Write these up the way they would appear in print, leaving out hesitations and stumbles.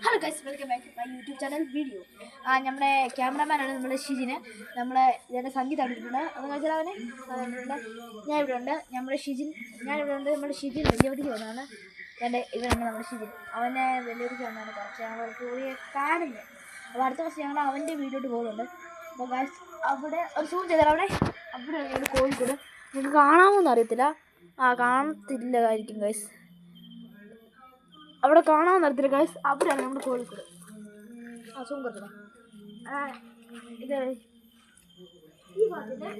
Hello guys, welcome back to my YouTube channel video. നമ്മുടെ ക്യാമറമാനാണ് നമ്മുടെ ഷിജിന്. നമ്മളെ ഇതിൻ്റെ സംഗീതം എടുത്തിട്ടുണ്ട്. അത് കഴിച്ചാൽ അവനെ ഞാൻ ഇവിടെ ഉണ്ട്. നമ്മുടെ ഷിജിൻ ഞാനിവിടെ ഉണ്ട്. നമ്മുടെ ഷിജിൻ വലിയവതിക്ക് വന്നതാണ്. എൻ്റെ ഇവരുണ്ട് നമ്മുടെ ഷിജിൻ. അവനെ വലിയവതിക്ക് വന്നതാണ്. കുറച്ച് ഞങ്ങൾ കൂടി കാണുന്നത്. അപ്പോൾ അടുത്ത ദിവസം ഞങ്ങൾ അവൻ്റെ വീട്ടിലോട്ട് പോകുന്നുണ്ട്. അപ്പോൾ ഗൈസ് അവിടെ ഒരു സൂം ചെയ്താൽ അവിടെ ഒരു കോഴിക്കോട് നിങ്ങൾക്ക് കാണാമോന്ന് അറിയത്തില്ല. കാണത്തില്ലായിരിക്കും ഗൈസ്. അവിടെ കാണാൻ നടത്തില്ല ഗൈസ്. അവിടെയാണ് നമ്മുടെ കോഴിക്കോട്. സൂം കൊടുത്തത് ഇത് ഈ ഭാഗത്തിൻ്റെ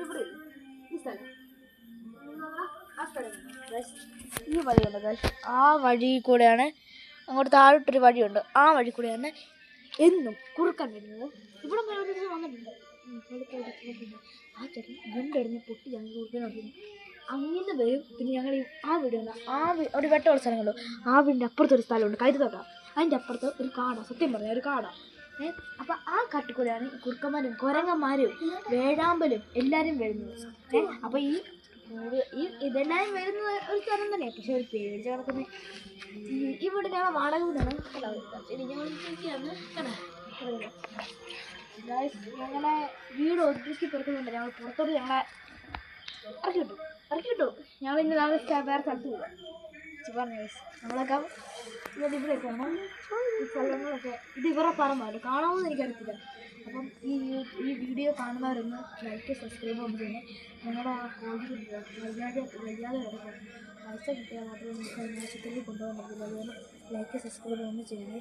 ഇവിടെ ഈ സ്ഥലം ആ സ്ഥലം ഗൈസ്. ഈ വഴിയുണ്ട് ഗൈസ്. ആ വഴി കൂടെയാണ് അങ്ങോട്ട് താഴോട്ടൊരു വഴിയുണ്ട്. ആ വഴി കൂടെയാണ് എന്നും കുറുക്കാൻ വരുന്നത്. ഇവിടെ വന്നിട്ടുണ്ട്. ആ ചേട്ടൻ വീണ്ടെടുന്ന് പൊട്ടി ഞങ്ങൾ കുറുക്കാൻ നോക്കുന്നു. അങ്ങനെ വരും. പിന്നെ ഞങ്ങൾ ആ വീടുണ്ട്. ഒരു വെട്ടമുള്ള സ്ഥലങ്ങളുള്ളൂ. ആ വീടിൻ്റെ അപ്പുറത്തൊരു സ്ഥലമുണ്ട്, കൈതത്തോട്ടം. അതിൻ്റെ അപ്പുറത്ത് ഒരു കാട, സത്യം പറഞ്ഞ ഒരു കാട. അപ്പം ആ കാട്ടിക്കൂടെയാണ് ഈ കുറുക്കന്മാരും കുരങ്ങന്മാരും വേഴാമ്പലും എല്ലാവരും വരുന്നത്. അപ്പം ഇതെല്ലാവരും വരുന്നത് ഒരു സ്ഥലം തന്നെയാണ്. പക്ഷെ ഒരു പേടിച്ച് കിടക്കുന്ന ഇവിടെ ഞങ്ങൾ വാടക വീടാണ്. ഞങ്ങളെ വീട് ഒതുക്കി പുറത്തുകൊണ്ട് ഞങ്ങൾ പുറത്തോട്ട് ഞങ്ങളെ ഇറക്കി വിട്ടു. ഞങ്ങൾ ഇന്ന് വേറെ സ്ഥലത്ത് പോകാം പറഞ്ഞു ഗൈസ്. നമ്മളൊക്കെ ഇവിടെ പോകണം. ഈ സ്ഥലങ്ങളൊക്കെ ഇത് ഇവരെ പറമ്പാണ്. കാണാമെന്ന് എനിക്കറിയത്തില്ല. അപ്പം ഈ വീഡിയോ കാണുന്നവരൊന്ന് ലൈക്ക് സബ്സ്ക്രൈബ് ഒന്ന് ചെയ്യണേ. ഞങ്ങളുടെ ആ കോഴി വയ്യാതെ കിടക്കണം. പൈസ കിട്ടിയാൽ മാത്രമേ നമുക്ക് ആശുപത്രിയിൽ കൊണ്ടുപോകാൻ പറ്റില്ല. അതുകൊണ്ട് ലൈക്ക് സബ്സ്ക്രൈബ് ഒന്ന് ചെയ്യണേ.